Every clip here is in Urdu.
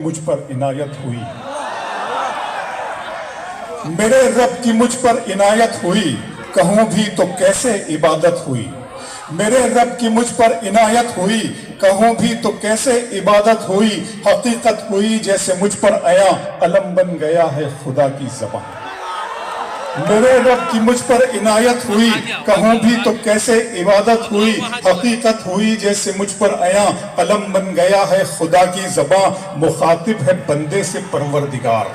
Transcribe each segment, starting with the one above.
مجھ پر عنایت ہوئی، میرے رب کی مجھ پر عنایت ہوئی، کہوں بھی تو کیسے عبادت ہوئی۔ میرے رب کی مجھ پر عنایت ہوئی، کہوں بھی تو کیسے عبادت ہوئی۔ حقیقت ہوئی جیسے مجھ پر آیا، علم بن گیا ہے خدا کی زبان۔ میرے رب کی مجھ پر عنایت ہوئی، کہوں بھی تو کیسے عبادت ہوئی۔ حقیقت ہوئی جیسے مجھ پر آیا، علم بن گیا ہے خدا کی زبان۔ مخاطب ہے بندے سے پروردگار،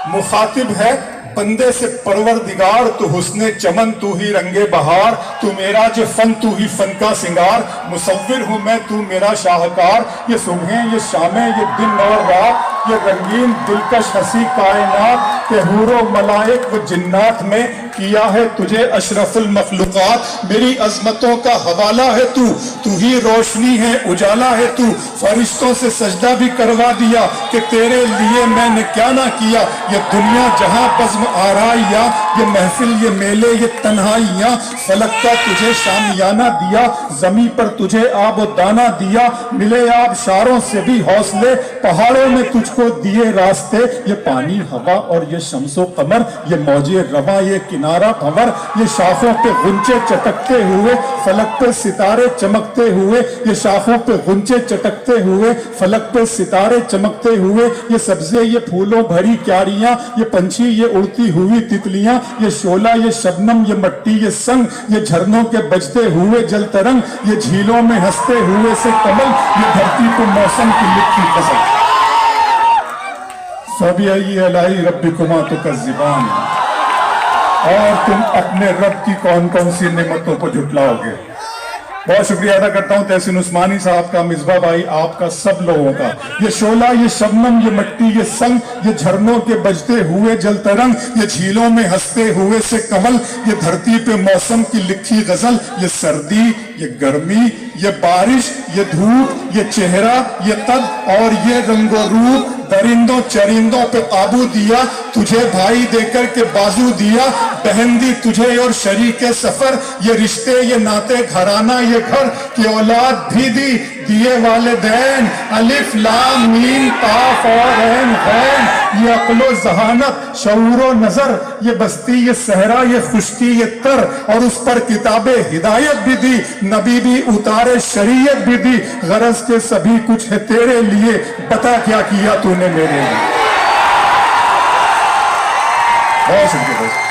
مخاطب ہے بندے سے پروردگار۔ تو حسن چمن تو ہی رنگ بہار، تو میرا جو فن تو ہی فن کا سنگار۔ مصور ہوں میں تو میرا شاہکار، یہ صبحیں یہ شامیں یہ دن اور رات، یہ رنگین دلکش ہنسی کائنات کہ حور و ملائک و جنات میں کیا ہے تجھے اشرف المخلوقات۔ میری عظمتوں کا حوالہ ہے تو ہی روشنی ہے اجالا ہے تو۔ فرشتوں سے سجدہ بھی کروا دیا کہ تیرے لیے میں نے کیا نہ کیا۔ یہ دنیا جہاں بزم آرائیاں، یہ محفل یہ میلے یہ تنہائیاں، فلک کا تجھے شامیانہ دیا، زمین پر تجھے آب و دانہ دیا۔ ملے آب شاروں سے بھی حوصلے، پہاڑوں میں تجھ کو دیے راستے۔ یہ پانی ہوا اور یہ شمس و قمر، یہ موجے رواں یہ کنارہ بھنور، یہ شاخوں پہ غنچے چٹکتے ہوئے فلک پہ ستارے چمکتے ہوئے، یہ شاخوں پہ غنچے چٹکتے ہوئے فلک پہ ستارے چمکتے ہوئے۔ یہ سبزے یہ پھولوں بھری کیاریاں، یہ پنچھی یہ اڑتی ہوئی تتلیاں، یہ شعلہ یہ شبنم یہ مٹی یہ سنگ، یہ جھرنوں کے بجتے ہوئے جل ترنگ، یہ جھیلوں میں ہنستے ہوئے سے کمل، یہ دھرتی کو موسم کی لکھی غزل۔ فَبِأَيِّ آلَاءِ رَبِّكُمَا تُكَذِّبَانِ، اور تم اپنے رب کی کون کون سی نعمتوں کو جھٹلاؤ گے۔ بہت شکریہ ادا کرتا ہوں تحسین عثمانی صاحب کا، مصباح بھائی آپ کا، سب لوگوں کا۔ یہ شعلہ یہ شبنم یہ مٹی یہ سنگ، یہ جھرنوں کے بجتے ہوئے جل ترنگ، یہ جھیلوں میں ہنستے ہوئے سے کمل، یہ دھرتی پہ موسم کی لکھی غزل۔ یہ سردی یہ گرمی یہ بارش یہ دھوپ یہ چہرہ یہ قد اور یہ رنگ و روپ، درندوں چرندوں پہ قابو دیا، تجھے بھائی دے کر کے بازو دیا، بہن دی تجھے اور شریک سفر، یہ رشتے یہ ناتے گھرانہ یہ گھر، کہ اولاد بھی دی دیے والدین، الف لام میم قاف اور عین غین۔ یہ عقل و ذہانت شعور و نظر، یہ بستی یہ صحرا یہ خشکی یہ تر، اور اس پر کتاب ہدایت بھی دی، نبی بھی اتارے شریعت بھی دی۔ غرض کے سبھی کچھ ہے تیرے لیے، بتا کیا کیا تو نے میرے لیے۔ بہت شکریہ۔